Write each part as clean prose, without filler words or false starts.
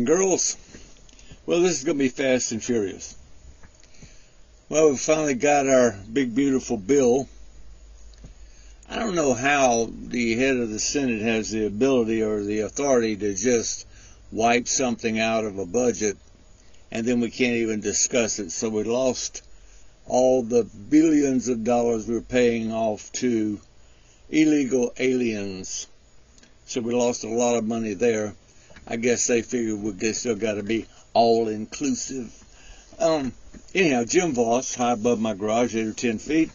and girls. Well, this is going to be fast and furious. Well, we finally got our big, beautiful bill. I don't know how the head of the Senate has the ability or the authority to just wipe something out of a budget and then we can't even discuss it. So we lost all the billions of dollars we're paying off to illegal aliens. So we lost a lot of money there. I guess they figured we still got to be all-inclusive. Anyhow, Jim Voss, high above my garage, 8 or 10 feet,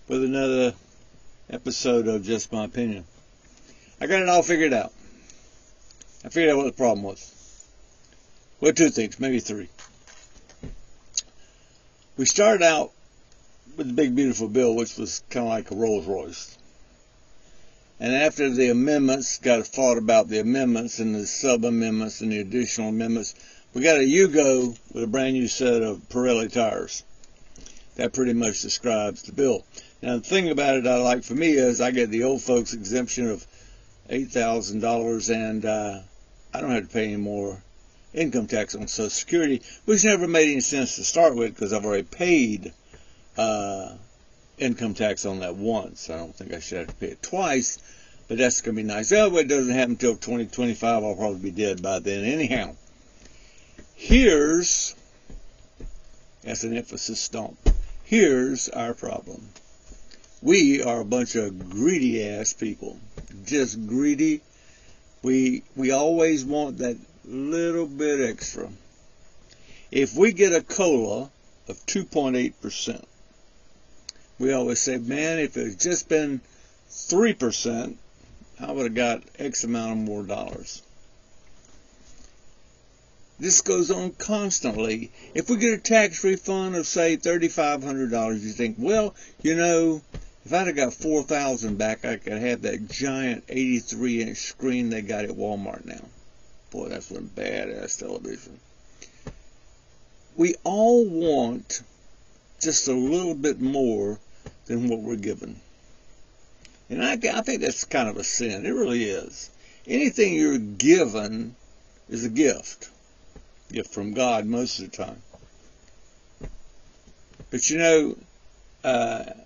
with another episode of Just My Opinion. I got it all figured out. I figured out what the problem was. Well, 2 things, maybe 3. We started out with the big, beautiful bill, which was kind of like a Rolls Royce. And after the amendments, got fought about the amendments and the sub-amendments and the additional amendments, we got a Yugo with a brand new set of Pirelli tires. That pretty much describes the bill. Now, the thing about it I like for me is I get the old folks exemption of $8,000 and I don't have to pay any more income tax on Social Security, which never made any sense to start with because I've already paid income tax on that once. I don't think I should have to pay it twice, but that's going to be nice. Oh, but it doesn't happen until 2025. I'll probably be dead by then. Anyhow, that's an emphasis stomp. Here's our problem. We are a bunch of greedy-ass people. Just greedy. We always want that little bit extra. If we get a COLA of 2.8%, we always say, man, if it had just been 3%, I would have got X amount of more dollars. This goes on constantly. If we get a tax refund of, say, $3,500, you think, well, you know, if I'd have got $4,000 back, I could have that giant 83-inch screen they got at Walmart now. Boy, that's one badass television. We all want just a little bit more than what we're given. And I think that's kind of a sin. It really is. Anything you're given is a gift. Gift from God most of the time. But you know,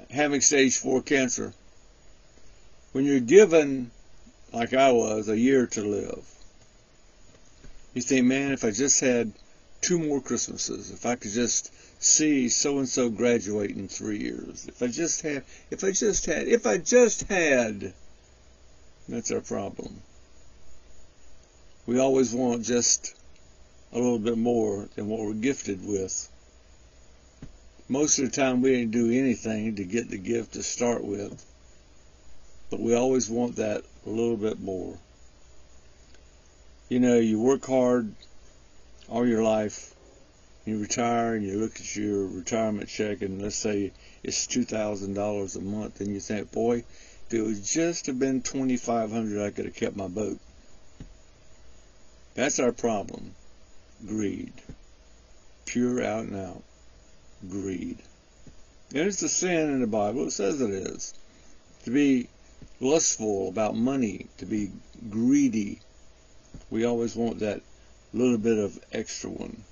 having stage 4 cancer, when you're given, like I was, a year to live, you think, man, if I just had 2 more Christmases, if I could just see so-and-so graduate in 3 years, if I just had, that's our problem. We always want just a little bit more than what we're gifted with. Most of the time we didn't do anything to get the gift to start with, but we always want that a little bit more. You know, you work hard all your life, you retire and you look at your retirement check and let's say it's $2,000 a month and you think, boy, if it would just have been $2,500, I could have kept my boat. That's our problem. Greed. Pure out and out. Greed. And it's a sin in the Bible. It says it is. To be lustful about money, to be greedy. We always want that little bit of extra one.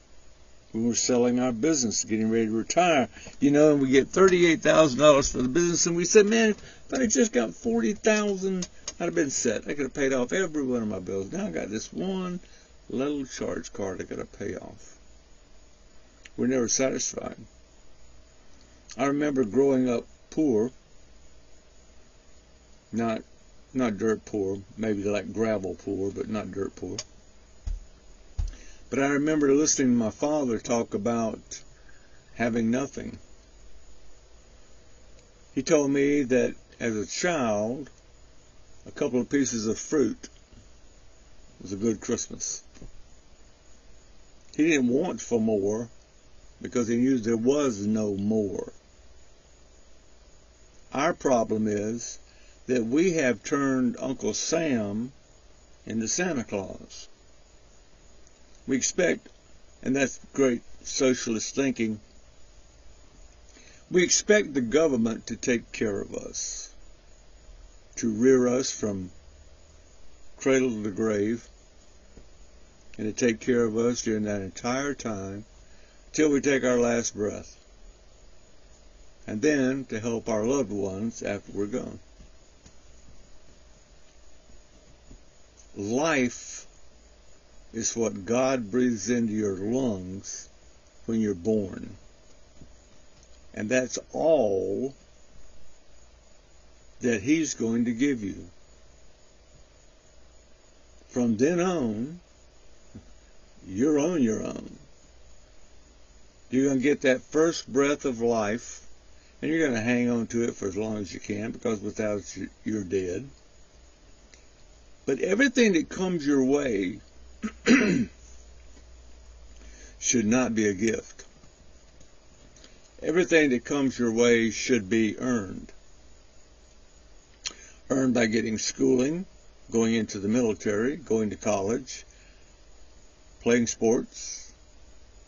When we're selling our business, getting ready to retire, you know, and we get $38,000 for the business, and we said, man, if I had just got $40,000, I'd have been set. I could have paid off every one of my bills. Now I got this one little charge card I got to pay off. We're never satisfied. I remember growing up poor, not dirt poor, maybe like gravel poor, but not dirt poor. But I remember listening to my father talk about having nothing. He told me that as a child, a couple of pieces of fruit was a good Christmas. He didn't want for more because he knew there was no more. Our problem is that we have turned Uncle Sam into Santa Claus. We expect, and that's great socialist thinking, we expect the government to take care of us, to rear us from cradle to grave, and to take care of us during that entire time till we take our last breath, and then to help our loved ones after we're gone. Life is what God breathes into your lungs when you're born. And that's all that He's going to give you. From then on, you're on your own. You're going to get that first breath of life, and you're going to hang on to it for as long as you can, because without it, you're dead. But everything that comes your way should not be a gift. Everything that comes your way should be earned. Earned by getting schooling, going into the military, going to college, playing sports,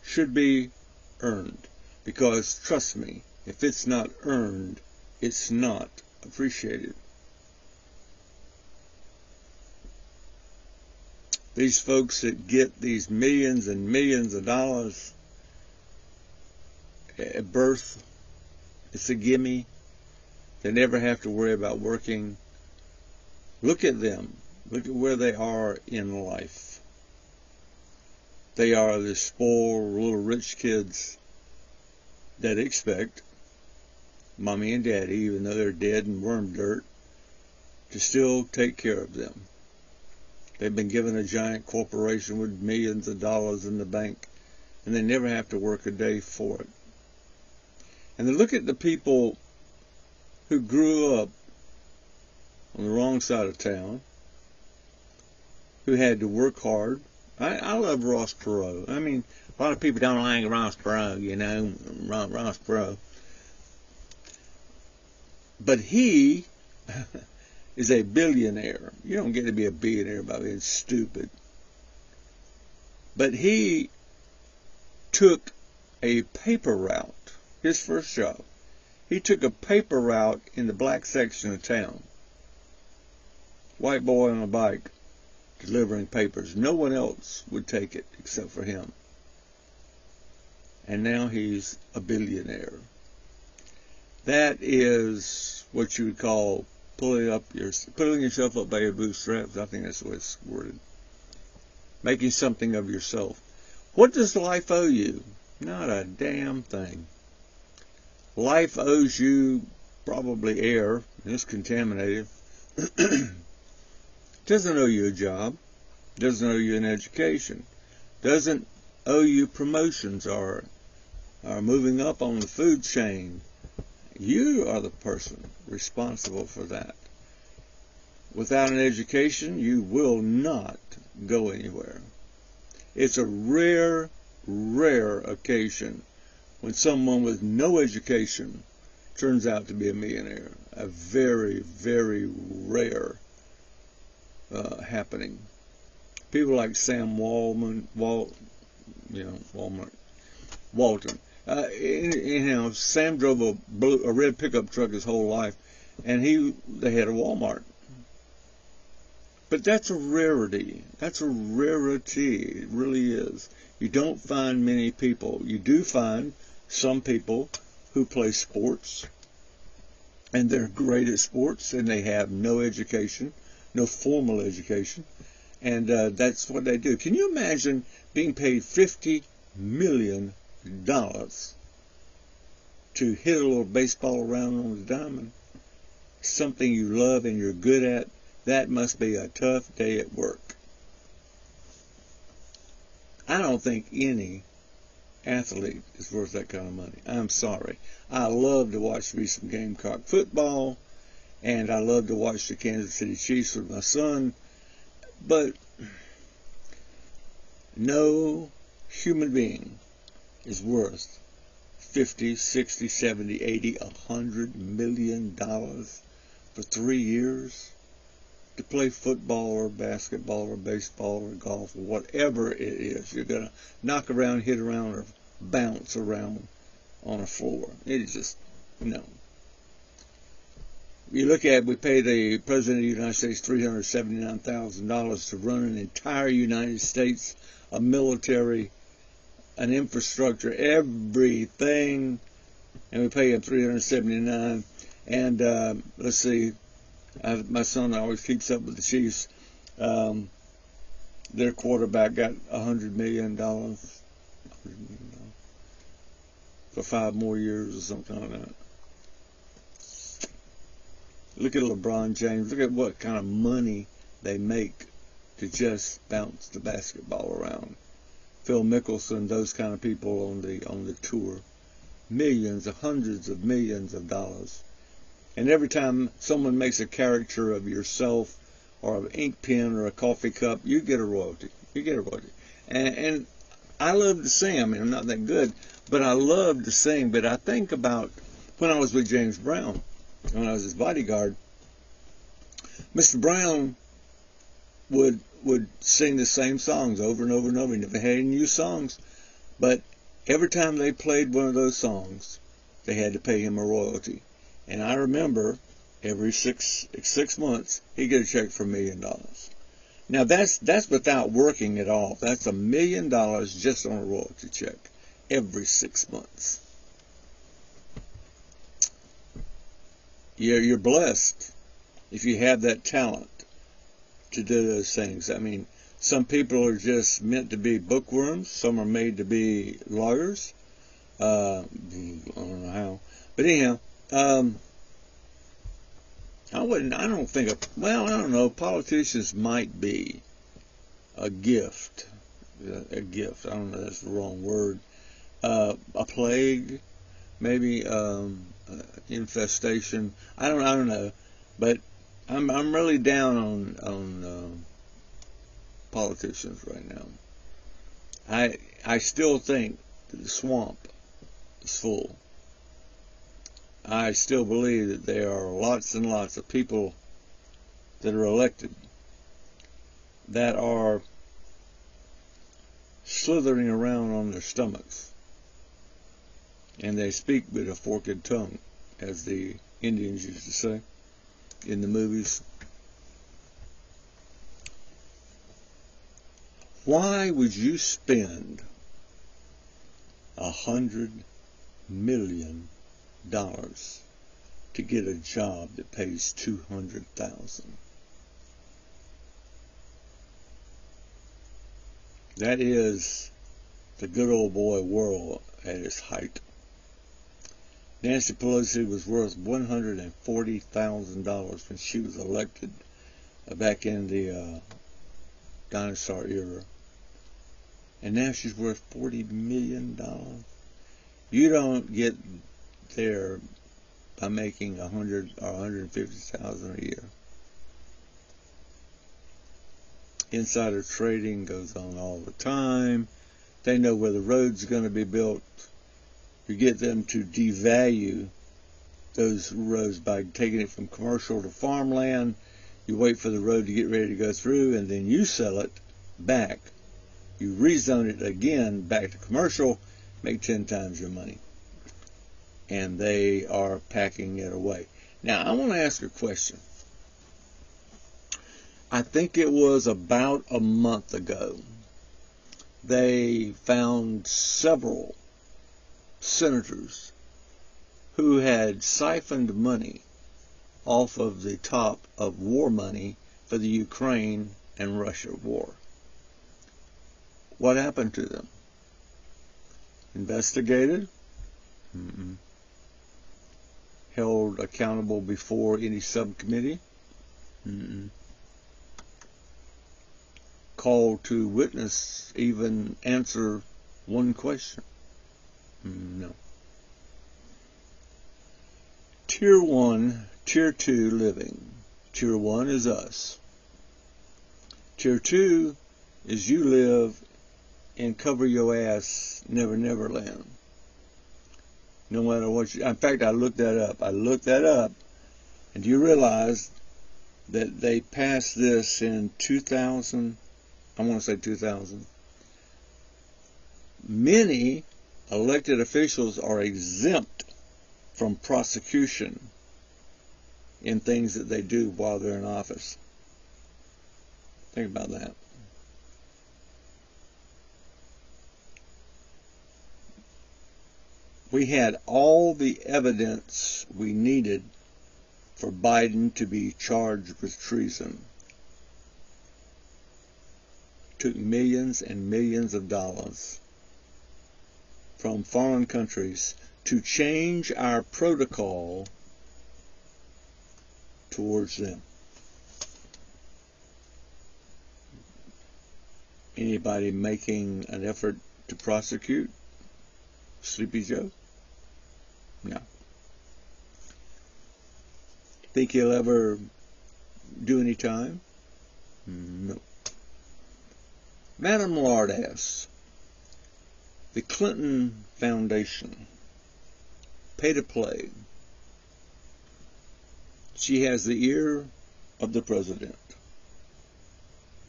should be earned. Because, trust me, if it's not earned, it's not appreciated. These folks that get these millions and millions of dollars at birth, it's a gimme. They never have to worry about working. Look at them. Look at where they are in life. They are the spoiled little rich kids that expect mommy and daddy, even though they're dead and worm dirt, to still take care of them. They've been given a giant corporation with millions of dollars in the bank, and they never have to work a day for it. And then look at the people who grew up on the wrong side of town, who had to work hard. I love Ross Perot. I mean, a lot of people don't like Ross Perot, you know, Ross Perot. But he is a billionaire. You don't get to be a billionaire by being stupid. But he took a paper route, his first job. He took a paper route in the black section of town. White boy on a bike delivering papers. No one else would take it except for him. And now he's a billionaire. That is what you would call pulling yourself up by your bootstraps. I think that's the way it's worded. Making something of yourself. What does life owe you? Not a damn thing. Life owes you probably air. It's contaminated. Doesn't owe you a job. Doesn't owe you an education. Doesn't owe you promotions or moving up on the food chain. You are the person responsible for that. Without an education, you will not go anywhere. It's a rare, rare occasion when someone with no education turns out to be a millionaire. A very, very rare happening. People like Sam Walton. Anyhow, Sam drove a red pickup truck his whole life, and they had a Walmart. But that's a rarity. That's a rarity. It really is. You don't find many people. You do find some people who play sports, and they're great at sports, and they have no education, no formal education, and that's what they do. Can you imagine being paid $50 million to hit a little baseball around on the diamond? Something you love and you're good at. That must be a tough day at work. I don't think any athlete is worth that kind of money. I'm sorry. I love to watch me some Gamecock football, and I love to watch the Kansas City Chiefs with my son, but no human being is worth $50, $60, $70, $80, $100 million for 3 years to play football or basketball or baseball or golf or whatever it is. You're going to knock around, hit around, or bounce around on a floor. It is just, no. you look at, we pay the President of the United States $379,000 to run an entire United States, a military, an infrastructure, everything, and we pay him $379,000. And let's see, my son always keeps up with the Chiefs. Their quarterback got $100 million for 5 more years or something like that. Look at LeBron James. Look at what kind of money they make to just bounce the basketball around. Phil Mickelson, those kind of people on the tour, millions, hundreds of millions of dollars. And every time someone makes a caricature of yourself, or an ink pen, or a coffee cup, you get a royalty. You get a royalty. And I love to sing. I mean, I'm not that good, but I love to sing. But I think about when I was with James Brown, when I was his bodyguard. Mr. Brown would sing the same songs over and over and over. He never had any new songs, but every time they played one of those songs, they had to pay him a royalty. And I remember every six months he'd get a check for $1 million. Now that's without working at all. That's $1 million just on a royalty check every 6 months. You're blessed if you have that talent to do those things. I mean, some people are just meant to be bookworms. Some are made to be lawyers. I don't know how, but anyhow, I don't know. Politicians might be a gift. A gift. I don't know. That's the wrong word. A plague, maybe. Infestation. I don't know. But I'm really down on politicians right now. I still think that the swamp is full. I still believe that there are lots and lots of people that are elected that are slithering around on their stomachs, and they speak with a forked tongue, as the Indians used to say in the movies. Why would you spend $100 million to get a job that pays $200,000? That is the good old boy world at its height. Nancy Pelosi was worth $140,000 when she was elected back in the dinosaur era. And now she's worth $40 million. You don't get there by making $100,000 or $150,000 a year. Insider trading goes on all the time. They know where the road's going to be built. You get them to devalue those roads by taking it from commercial to farmland. You wait for the road to get ready to go through, and then you sell it back. You rezone it again back to commercial, make 10 times your money. And they are packing it away. Now, I want to ask a question. I think it was about a month ago, they found several senators who had siphoned money off of the top of war money for the Ukraine and Russia war. What happened to them? Investigated? Held accountable before any subcommittee? Called to witness, even answer one question? No. Tier 1, Tier 2 living. Tier 1 is us. Tier 2 is you live in cover your ass never land. No matter what in fact, I looked that up. And do you realize that they passed this in 2000? I want to say 2000. Many elected officials are exempt from prosecution in things that they do while they're in office. Think about that. We had all the evidence we needed for Biden to be charged with treason. Took millions and millions of dollars from foreign countries to change our protocol towards them. Anybody making an effort to prosecute Sleepy Joe? No. Think he'll ever do any time? No. Madam Lardass, the Clinton Foundation, pay to play. She has the ear of the president,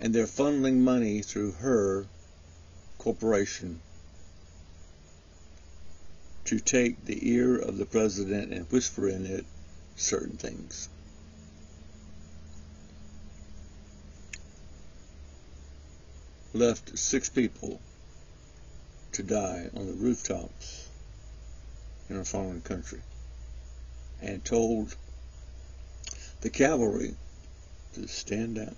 and they're funneling money through her corporation to take the ear of the president and whisper in it certain things. Left 6 people to die on the rooftops in a foreign country, and told the cavalry to stand down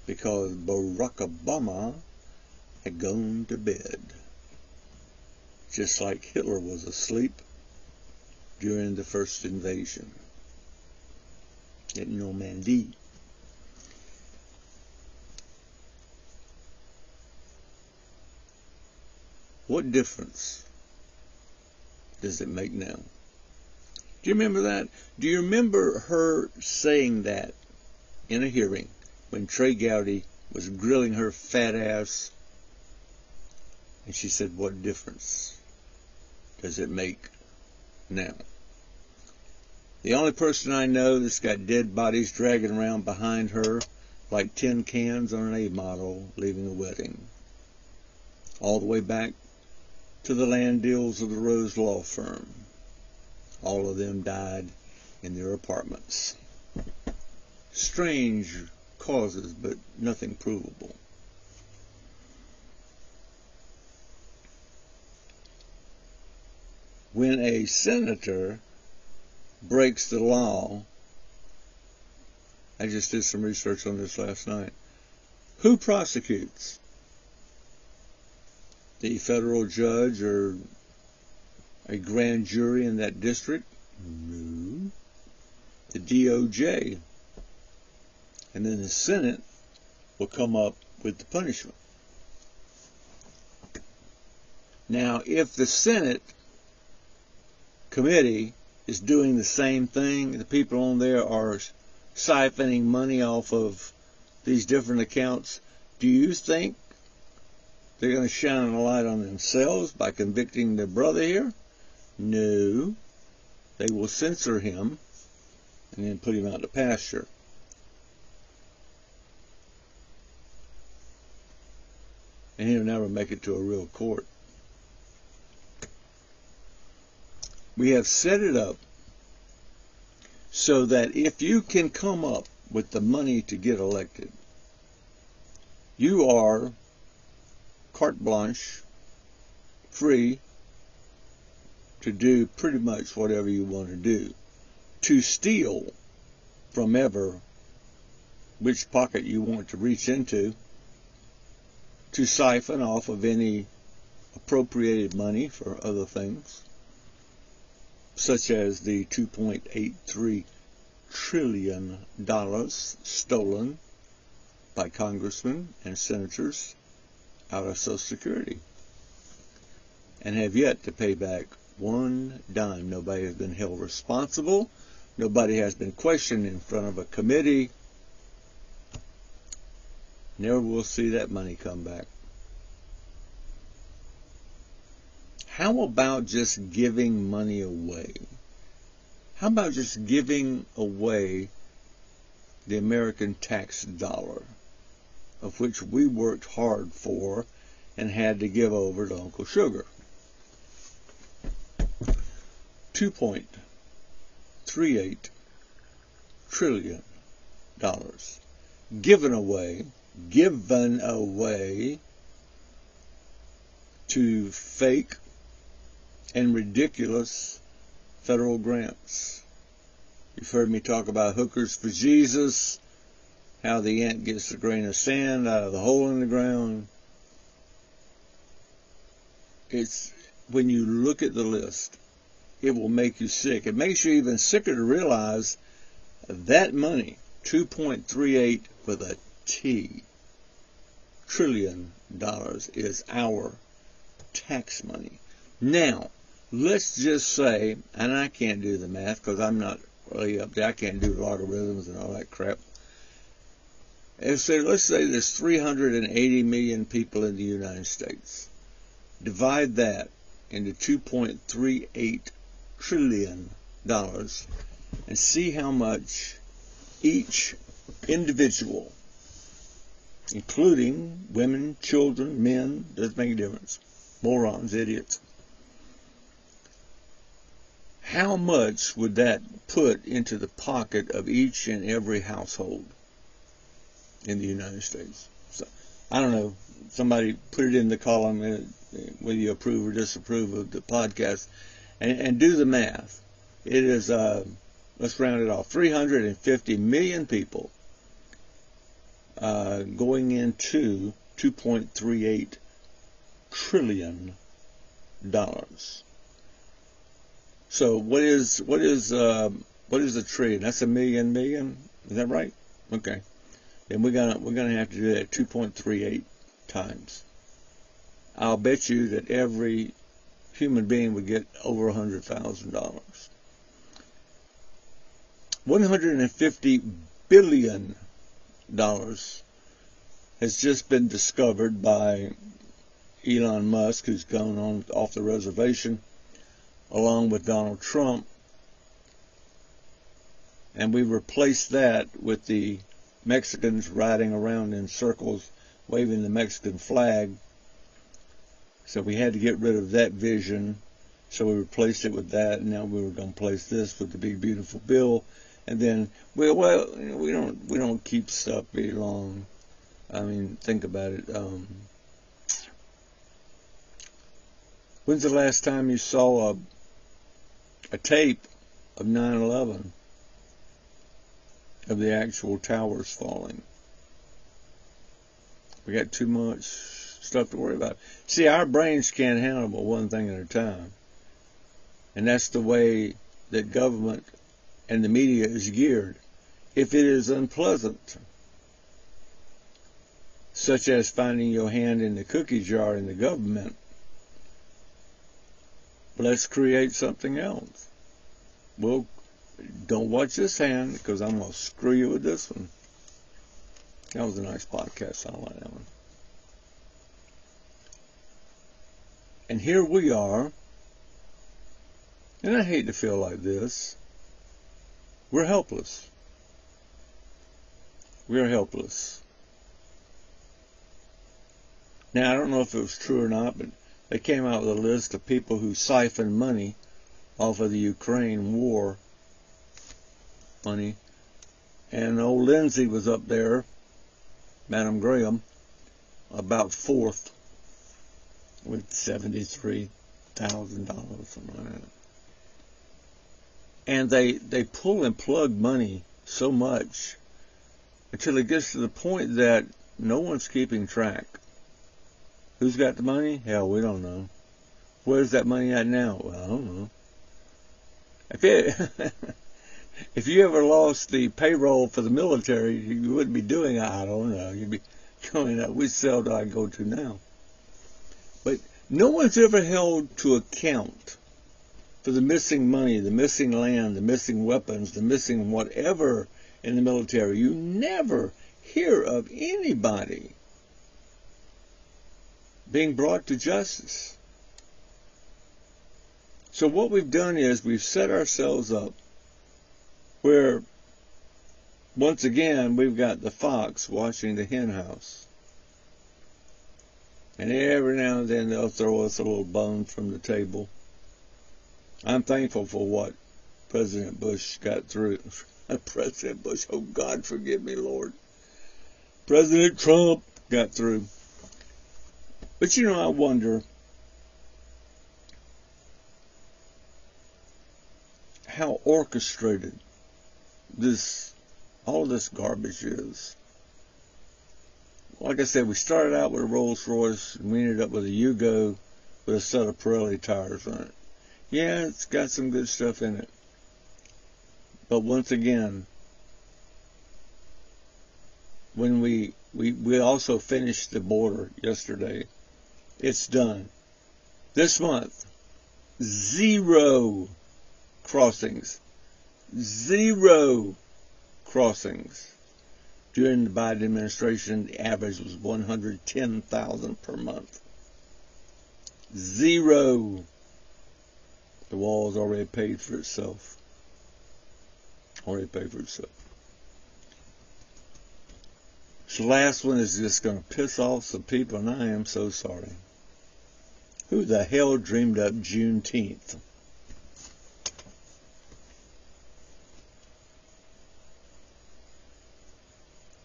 because Barack Obama had gone to bed, just like Hitler was asleep during the first invasion at Normandy. What difference does it make now? Do you remember that? Do you remember her saying that in a hearing when Trey Gowdy was grilling her fat ass? And she said, what difference does it make now? The only person I know that's got dead bodies dragging around behind her like tin cans on an A model leaving a wedding. All the way back to the land deals of the Rose Law Firm. All of them died in their apartments. Strange causes, but nothing provable. When a senator breaks the law, I just did some research on this last night, who prosecutes? The federal judge or a grand jury in that district? No. The DOJ. And then the Senate will come up with the punishment. Now, if the Senate committee is doing the same thing, the people on there are siphoning money off of these different accounts, do you think they're going to shine a light on themselves by convicting their brother here? No. They will censor him and then put him out to pasture. And he'll never make it to a real court. We have set it up so that if you can come up with the money to get elected, you are carte blanche, free to do pretty much whatever you want to do. To steal from ever which pocket you want to reach into, to siphon off of any appropriated money for other things, such as the $2.83 trillion stolen by congressmen and senators out of Social Security, and have yet to pay back one dime. Nobody has been held responsible. Nobody has been questioned in front of a committee. Never will see that money come back. How about just giving money away? How about just giving away the American tax dollar, of which we worked hard for and had to give over to Uncle Sugar? $2.38 trillion given away to fake and ridiculous federal grants. You've heard me talk about Hookers for Jesus, how the ant gets a grain of sand out of the hole in the ground. It's, when you look at the list, it will make you sick. It makes you even sicker to realize that money, 2.38 with a T, trillion dollars, is our tax money. Now, let's just say, and I can't do the math because I'm not really up there, I can't do logarithms and all that crap. And so let's say there's 380 million people in the United States. Divide that into 2.38 trillion dollars and see how much each individual, including women, children, men, doesn't make a difference, morons, idiots, how much would that put into the pocket of each and every household in the United States? So, I don't know, somebody put it in the column whether you approve or disapprove of the podcast, and do the math. It is, let's round it off, 350 million people going into $2.38 trillion. So what is a trillion? That's a million. Is that right? Okay. Then we're gonna have to do that 2.38 times. I'll bet you that every human being would get over $100,000. $150 billion has just been discovered by Elon Musk, who's gone on off the reservation, along with Donald Trump, and we replaced that with the Mexicans riding around in circles waving the Mexican flag. So we had to get rid of that vision, so we replaced it with that, and now we were going to place this with the big beautiful bill. And then we don't keep stuff very long. I mean, think about it. When's the last time you saw a tape of 9/11, of the actual towers falling? We got too much stuff to worry about. See, our brains can't handle but one thing at a time. And that's the way that government and the media is geared. If it is unpleasant, such as finding your hand in the cookie jar in the government, let's create something else. Well, don't watch this hand, because I'm going to screw you with this one. That was a nice podcast. I like that one. And here we are, and I hate to feel like this, we're helpless. We're helpless. Now, I don't know if it was true or not, but they came out with a list of people who siphoned money off of the Ukraine war money. And old Lindsay was up there, Madam Graham, about fourth with $73,000, something like that. And they pull and plug money so much until it gets to the point that no one's keeping track. Who's got the money? Hell, we don't know. Where's that money at now? Well, I don't know. If you ever lost the payroll for the military, you wouldn't be doing, I don't know. You'd be going out, which cell do I go to now? But no one's ever held to account for the missing money, the missing land, the missing weapons, the missing whatever in the military. You never hear of anybody being brought to justice. So what we've done is we've set ourselves up where, once again, we've got the fox watching the hen house. And every now and then they'll throw us a little bone from the table. I'm thankful for what President Bush got through. President Bush, oh God, forgive me, Lord. President Trump got through. But you know, I wonder how orchestrated all this garbage is. Like I said, we started out with a Rolls Royce and we ended up with a Yugo with a set of Pirelli tires on it. Yeah, it's got some good stuff in it. But once again, when we also finished the border yesterday, it's done. This month, 0 crossings. 0 crossings. During the Biden administration, the average was 110,000 per month. 0. The wall's already paid for itself. Already paid for itself. This last one is just going to piss off some people, and I am so sorry. Who the hell dreamed up Juneteenth?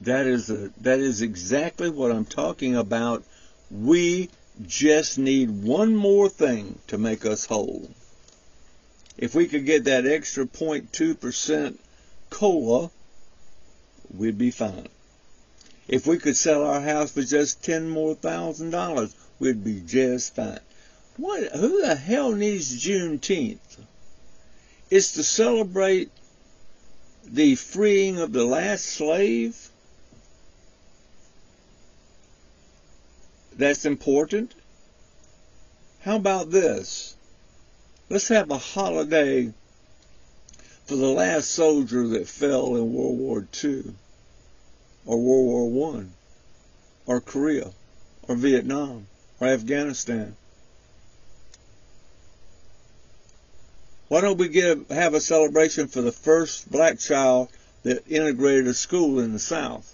That is exactly what I'm talking about. We just need one more thing to make us whole. If we could get that extra 0.2% COLA, we'd be fine. If we could sell our house for just $10,000 more, we'd be just fine. Who the hell needs Juneteenth? It's to celebrate the freeing of the last slave. That's important. How about this? Let's have a holiday for the last soldier that fell in World War II, or World War I, or Korea, or Vietnam, or Afghanistan. Why don't we have a celebration for the first black child that integrated a school in the South?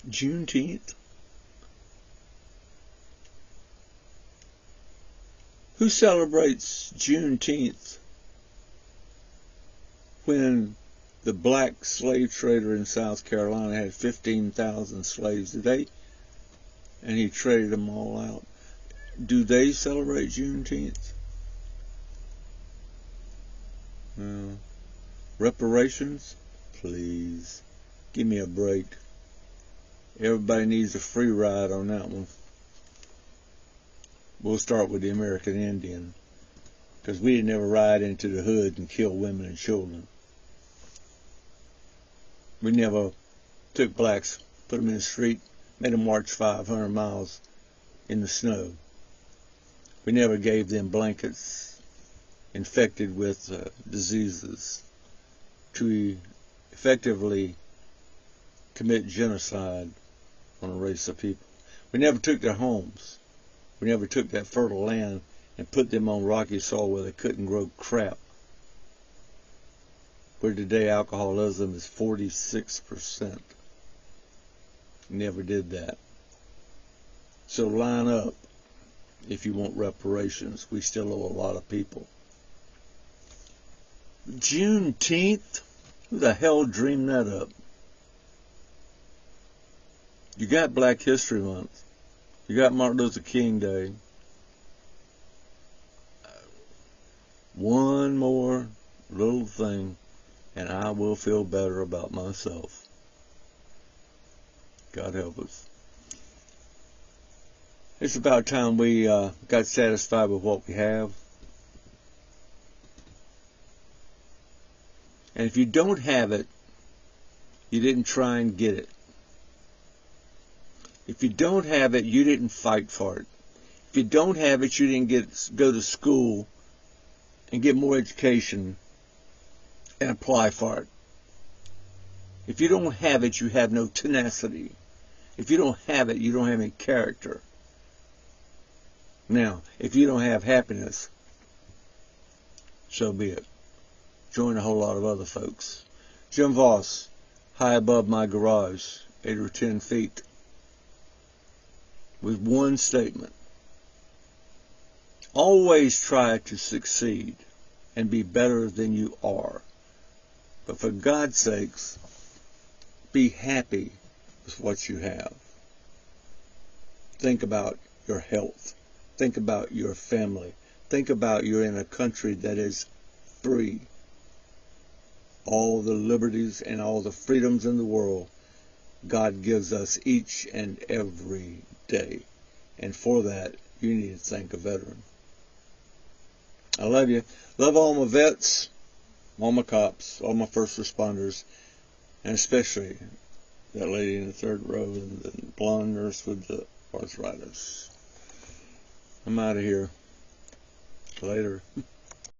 Juneteenth? Who celebrates Juneteenth when the black slave trader in South Carolina had 15,000 slaves today and he traded them all out? Do they celebrate Juneteenth? No. Reparations? Please. Give me a break. Everybody needs a free ride on that one. We'll start with the American Indian, because we didn't ever ride into the hood and kill women and children. We never took blacks, put them in the street, made them march 500 miles in the snow. We never gave them blankets infected with diseases to effectively commit genocide on a race of people. We never took their homes. We never took that fertile land and put them on rocky soil where they couldn't grow crap. Where today alcoholism is 46%. Never did that. So line up if you want reparations. We still owe a lot of people. Juneteenth? Who the hell dreamed that up? You got Black History Month. You got Martin Luther King Day. One more little thing, and I will feel better about myself. God help us. It's about time we got satisfied with what we have. And if you don't have it, you didn't try and get it. If you don't have it, you didn't fight for it. If you don't have it, you didn't go to school and get more education and apply for it. If you don't have it, you have no tenacity. If you don't have it, you don't have any character. Now, if you don't have happiness, so be it. Join a whole lot of other folks. Jim Voss, high above my garage, 8 or 10 feet. with one statement. Always try to succeed and be better than you are. But for God's sakes, be happy with what you have. Think about your health. Think about your family. Think about you're in a country that is free. All the liberties and all the freedoms in the world God gives us each and every day. And for that, you need to thank a veteran. I love you. Love all my vets, all my cops, all my first responders, and especially that lady in the third row and the blonde nurse with the arthritis. I'm out of here. Later.